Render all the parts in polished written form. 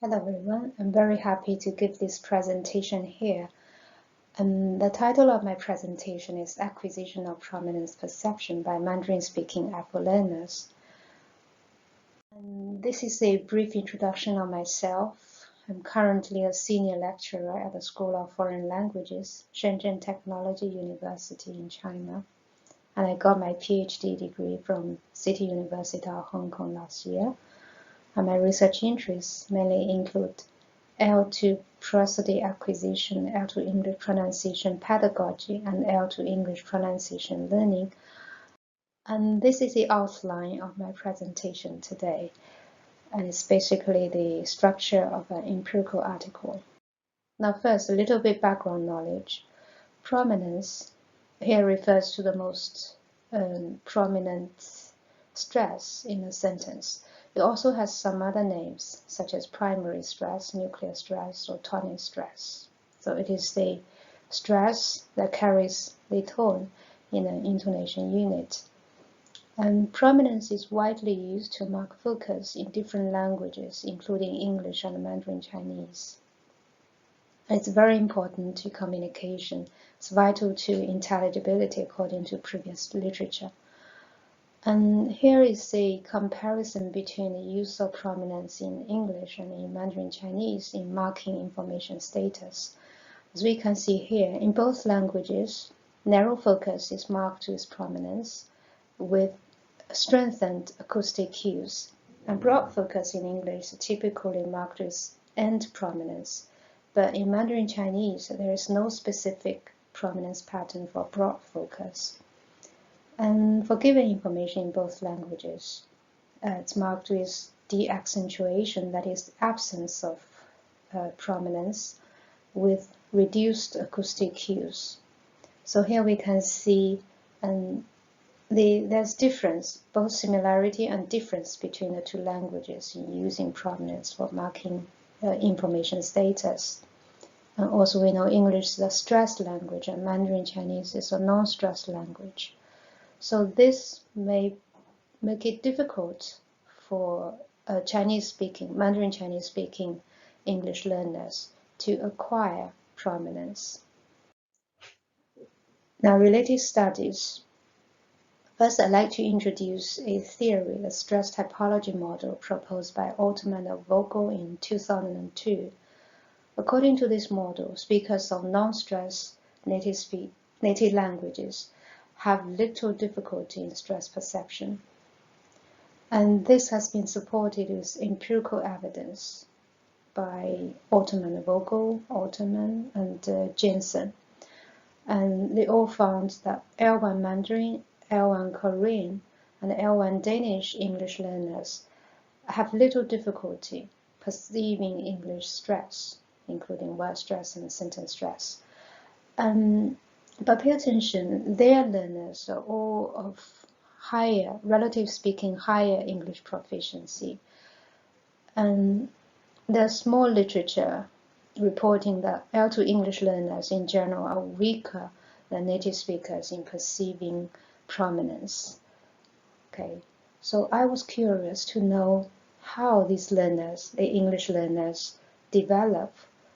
Hello everyone, I'm very happy to give this presentation here. The title of my presentation is Acquisition of Prominence Perception by Mandarin-Speaking EFL Learners. This is a brief introduction of myself. I'm currently a senior lecturer at the School of Foreign Languages, Shenzhen Technology University in China, and I got my PhD degree from City University of Hong Kong last year. And my research interests mainly include L2 prosody acquisition, L2 English pronunciation pedagogy, and L2 English pronunciation learning. And this is the outline of my presentation today. And it's basically the structure of an empirical article. Now first, a little bit background knowledge. Prominence here refers to the most prominent stress in a sentence. It also has some other names, such as primary stress, nuclear stress, or tonic stress. So it is the stress that carries the tone in an intonation unit. And prominence is widely used to mark focus in different languages, including English and Mandarin Chinese. It's very important to communication. It's vital to intelligibility according to previous literature. And here is a comparison between the use of prominence in English and in Mandarin Chinese in marking information status. As we can see here, in both languages, narrow focus is marked with prominence with strengthened acoustic cues, and broad focus in English is typically marked with end prominence. But in Mandarin Chinese, there is no specific prominence pattern for broad focus. And for given information in both languages, it's marked with de-accentuation, that is, absence of prominence, with reduced acoustic cues. So here we can see there's difference, both similarity and difference between the two languages in using prominence for marking information status. And also we know English is a stressed language and Mandarin Chinese is a non-stressed language. So this may make it difficult for Mandarin Chinese speaking English learners to acquire prominence. Now, related studies. First, I'd like to introduce a theory, the stress typology model proposed by Altman and Vogel in 2002. According to this model, speakers of non-stress native languages have little difficulty in stress perception. And this has been supported with empirical evidence by Altman and Vogel, and Jensen. And they all found that L1 Mandarin, L1 Korean, and L1 Danish English learners have little difficulty perceiving English stress, including word stress and sentence stress. But pay attention, their learners are all of higher, relatively speaking, higher English proficiency. And there's more literature reporting that L2 English learners in general are weaker than native speakers in perceiving prominence. Okay, so I was curious to know how these learners, the English learners, develop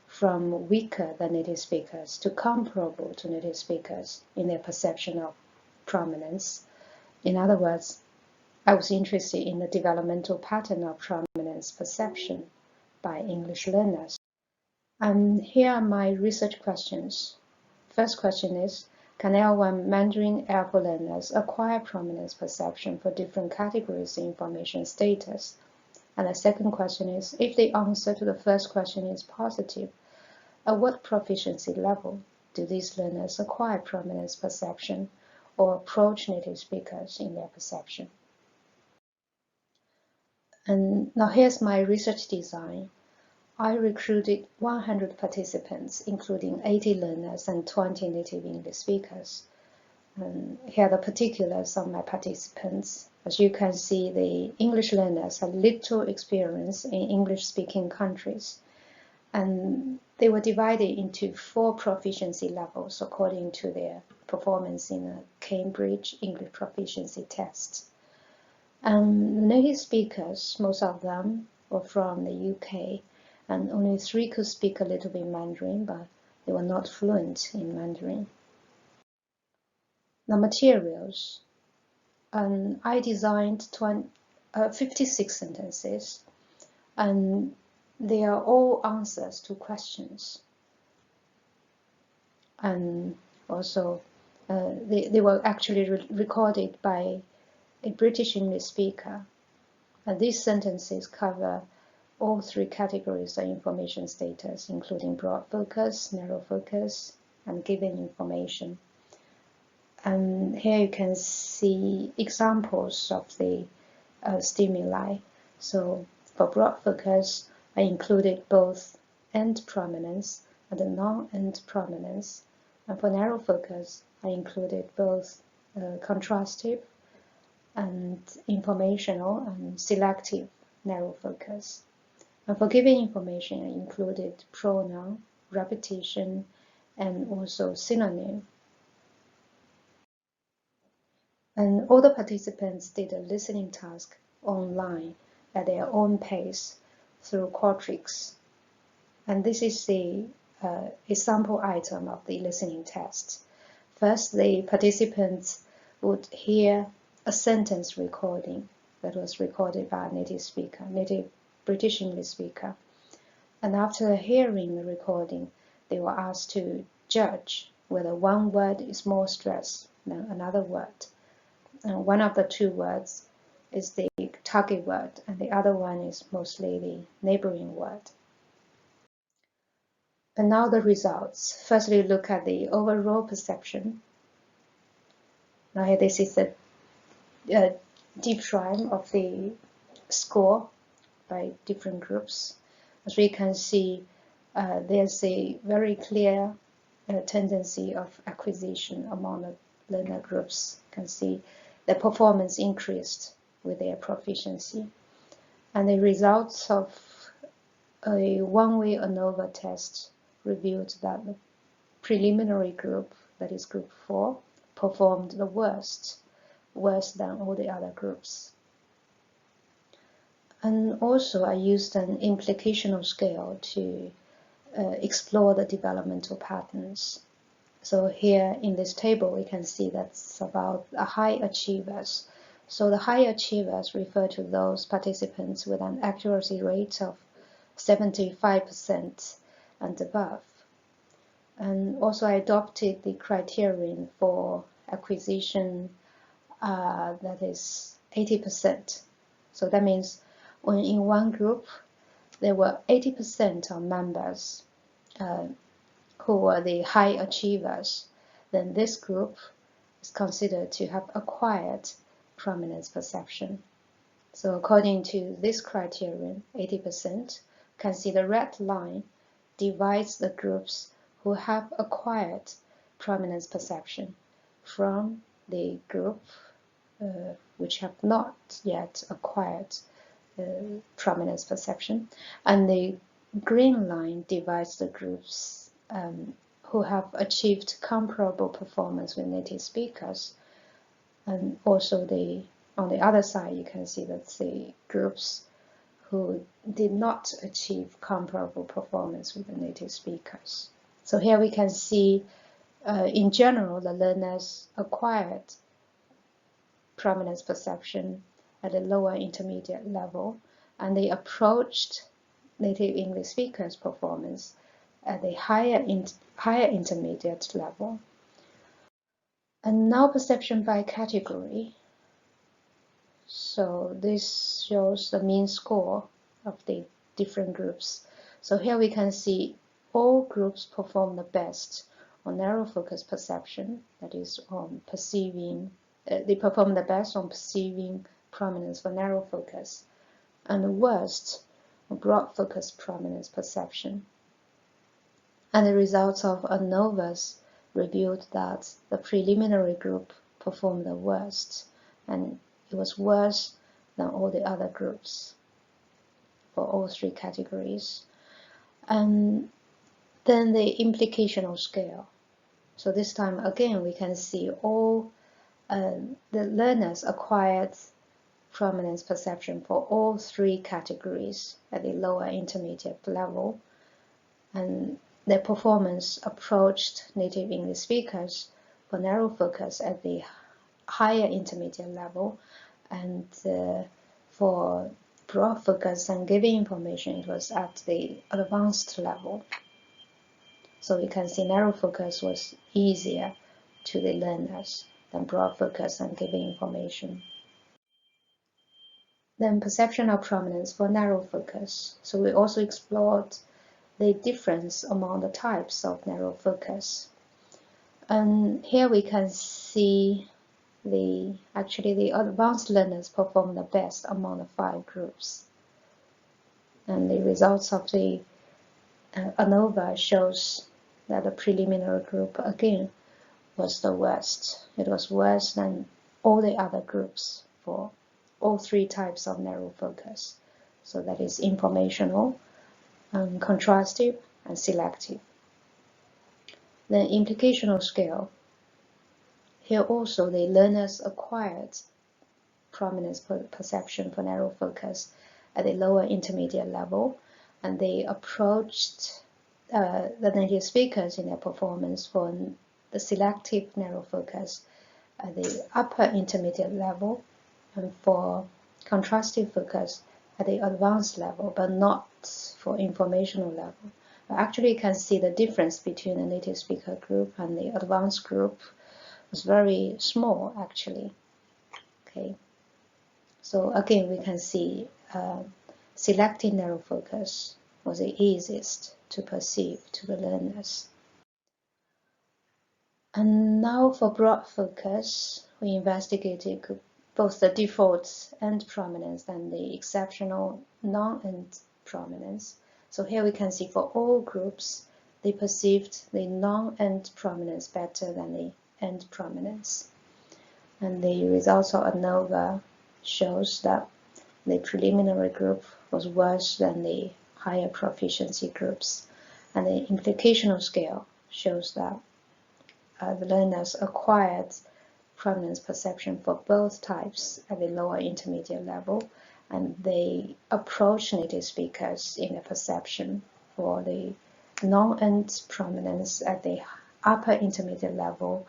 from weaker than native speakers to comparable to native speakers in their perception of prominence. In other words, I was interested in the developmental pattern of prominence perception by English learners. And here are my research questions. First question is, can L1 Mandarin EFL learners acquire prominence perception for different categories of information status? And the second question is, if the answer to the first question is positive, at what proficiency level do these learners acquire prominence perception or approach native speakers in their perception? And now here's my research design. I recruited 100 participants, including 80 learners and 20 native English speakers. And here are the particulars of my participants. As you can see, the English learners had little experience in English-speaking countries, and they were divided into 4 proficiency levels according to their performance in a Cambridge English proficiency test. And native speakers, most of them were from the UK, and only 3 could speak a little bit Mandarin, but they were not fluent in Mandarin. The materials. I designed 56 sentences, and they are all answers to questions. And also, they were actually recorded by a British English speaker. And these sentences cover all 3 categories of information status, including broad focus, narrow focus, and given information. And here you can see examples of the stimuli. So for broad focus, I included both end prominence and non-end prominence. And for narrow focus, I included both contrastive and informational and selective narrow focus. And for giving information, I included pronoun, repetition, and also synonym. And all the participants did a listening task online at their own pace through Qualtrics. And this is the example item of the listening test. First, the participants would hear a sentence recording that was recorded by a native speaker, native British English speaker. And after hearing the recording, they were asked to judge whether one word is more stressed than another word. And one of the 2 words is the target word, and the other one is mostly the neighboring word. And now the results. Firstly, look at the overall perception. Now here, this is the deep dive of the score by different groups. As we can see, there's a very clear tendency of acquisition among the learner groups. You can see the performance increased with their proficiency. And the results of a one-way ANOVA test revealed that the preliminary group, that is group 4, performed the worse than all the other groups. And also I used an implicational scale to explore the developmental patterns. So here in this table, we can see that's about the high achievers. So the high achievers refer to those participants with an accuracy rate of 75% and above. And also I adopted the criterion for acquisition that is 80%. So that means when in one group, there were 80% of members who were the high achievers, then this group is considered to have acquired prominence perception. So according to this criterion, 80%, can see the red line divides the groups who have acquired prominence perception from the group which have not yet acquired prominence perception, and the green line divides the groups who have achieved comparable performance with native speakers. And also on the other side, you can see that the groups who did not achieve comparable performance with the native speakers. So here we can see, in general, the learners acquired prominence perception at a lower intermediate level, and they approached native English speakers' performance at a higher intermediate level. And now perception by category. So this shows the mean score of the different groups. So here we can see all groups perform the best on narrow focus perception, that is on perceiving, they perform the best on perceiving prominence for narrow focus, and the worst on broad focus prominence perception. And the results of ANOVAs revealed that the preliminary group performed the worst, and it was worse than all the other groups for all 3 categories. And then the implicational scale. So this time again we can see all the learners acquired prominence perception for all three categories at the lower intermediate level, and their performance approached native English speakers for narrow focus at the higher intermediate level, and for broad focus and giving information, it was at the advanced level. So we can see narrow focus was easier to the learners than broad focus and giving information. Then perception of prominence for narrow focus. So we also explored the difference among the types of narrow focus. And here we can see the advanced learners perform the best among the 5 groups. And the results of the ANOVA shows that the preliminary group again was the worst. It was worse than all the other groups for all 3 types of narrow focus. So that is informational, contrastive, and selective. The implicational scale. Here also the learners acquired prominence perception for narrow focus at the lower intermediate level, and they approached the native speakers in their performance for the selective narrow focus at the upper intermediate level, and for contrastive focus at the advanced level, but not for informational level. Actually, you can see the difference between the native speaker group and the advanced group was very small, actually. Okay, so again, we can see selecting narrow focus was the easiest to perceive to the learners. And now for broad focus, we investigated both the default end prominence and the exceptional non-end prominence. So here we can see for all groups, they perceived the non-end prominence better than the end prominence. And the results of ANOVA shows that the preliminary group was worse than the higher proficiency groups. And the implicational scale shows that the learners acquired prominence perception for both types at the lower intermediate level, and they approached native speakers in the perception for the non-end prominence at the upper intermediate level,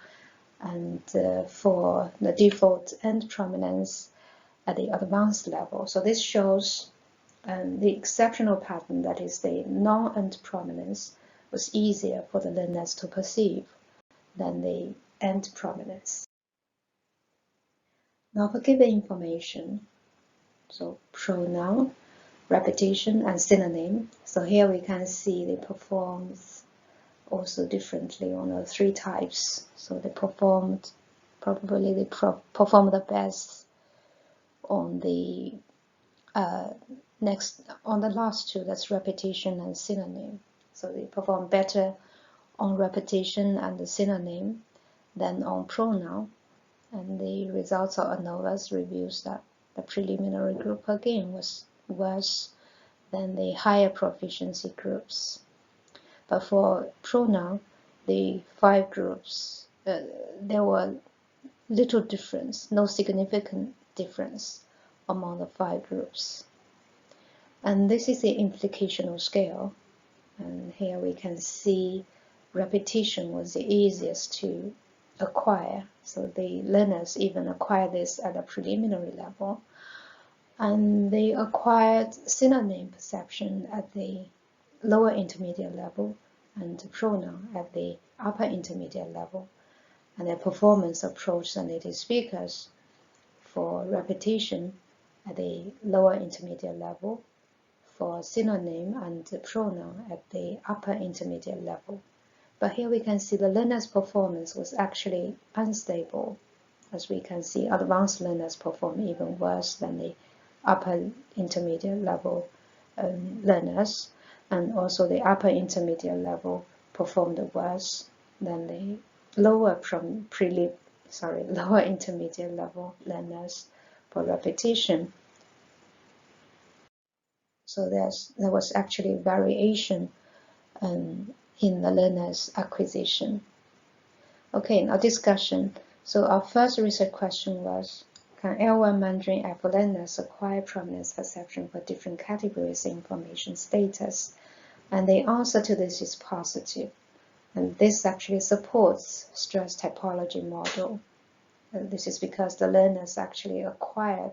and for the default end prominence at the advanced level. So this shows the exceptional pattern, that is the non-end prominence, was easier for the learners to perceive than the end prominence. Now for given information, so pronoun, repetition, and synonym. So here we can see they performed also differently on the 3 types. So they performed the best on the on the last 2, that's repetition and synonym. So they perform better on repetition and the synonym than on pronoun. And the results of ANOVA's reviews that the preliminary group again was worse than the higher proficiency groups. But for pronoun, the 5 groups, there were little difference, no significant difference among the 5 groups. And this is the implicational scale. And here we can see repetition was the easiest to acquire. So the learners even acquired this at a preliminary level. And they acquired synonym perception at the lower intermediate level and pronoun at the upper intermediate level. And their performance approached the native speakers for repetition at the lower intermediate level, for synonym and pronoun at the upper intermediate level. But here we can see the learner's performance was actually unstable. As we can see, advanced learners perform even worse than the upper intermediate level learners, and also the upper intermediate level performed worse than the lower intermediate level learners for repetition. So there was actually variation in the learner's acquisition. Okay, now discussion. So our first research question was, can L1 Mandarin EFL learners acquire prominence perception for different categories of information status? And the answer to this is positive. And this actually supports stress typology model. This is because the learners actually acquired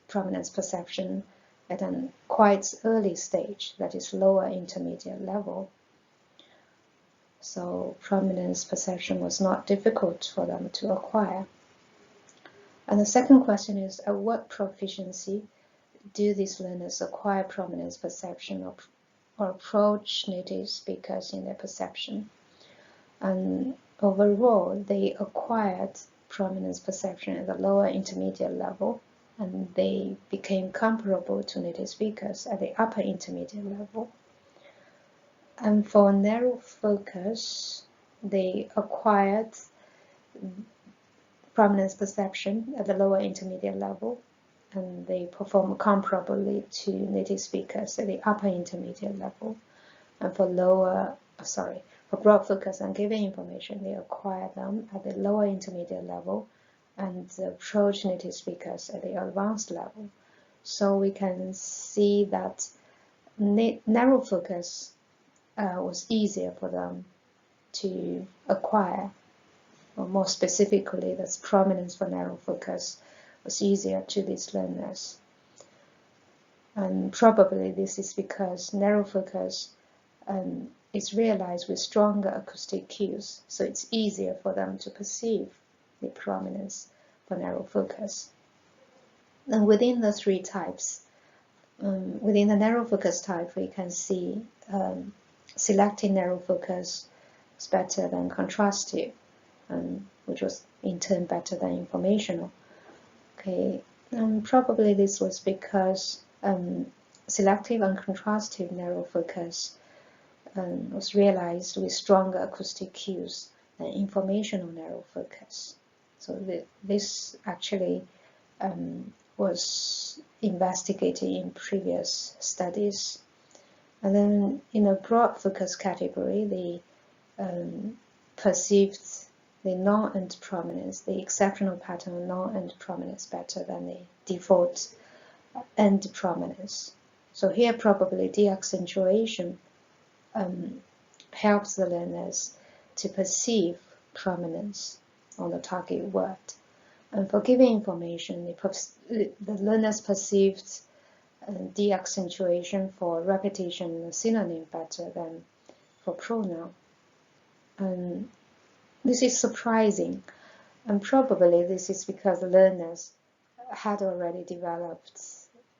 prominence perception at a quite early stage, that is lower intermediate level. So prominence perception was not difficult for them to acquire. And the second question is, at what proficiency do these learners acquire prominence perception or approach native speakers in their perception? And overall, they acquired prominence perception at the lower intermediate level, and they became comparable to native speakers at the upper intermediate level. And for narrow focus, they acquired prominence perception at the lower intermediate level, and they perform comparably to native speakers at the upper intermediate level. And for broad focus and given information, they acquire them at the lower intermediate level and approach native speakers at the advanced level. So we can see that narrow focus was easier for them to acquire, or more specifically, that's prominence for narrow focus was easier to these learners. And probably this is because narrow focus is realized with stronger acoustic cues, so it's easier for them to perceive the prominence for narrow focus. And within the three types, within the narrow focus type, we can see selective narrow focus is better than contrastive, which was in turn better than informational. Okay, probably this was because selective and contrastive narrow focus was realized with stronger acoustic cues than informational narrow focus. So this actually was investigated in previous studies. And then in a broad focus category, they perceived the non-end prominence, the exceptional pattern of non-end prominence better than the default end prominence. So here probably de-accentuation helps the learners to perceive prominence on the target word. And for given information, the learners perceived de-accentuation for repetition and synonym better than for pronoun. And this is surprising, and probably this is because the learners had already developed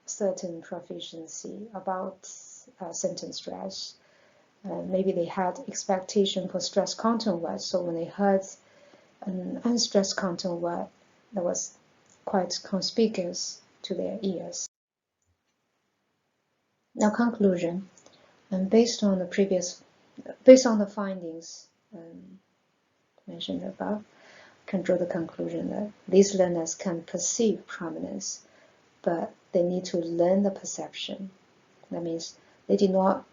certain proficiency about sentence stress. Maybe they had expectation for stress content words, so when they heard an unstressed content word, that was quite conspicuous to their ears. Now, conclusion. And based on the findings mentioned above, can draw the conclusion that these learners can perceive prominence, but they need to learn the perception. That means they did not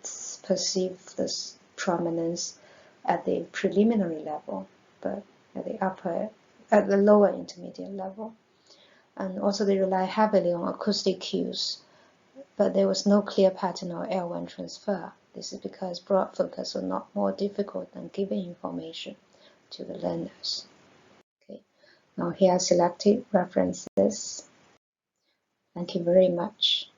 perceive this prominence at the preliminary level, but at the lower intermediate level. And also they rely heavily on acoustic cues, but there was no clear pattern of L1 transfer. This is because broad focus was not more difficult than giving information to the learners. Okay, now here are selected references. Thank you very much.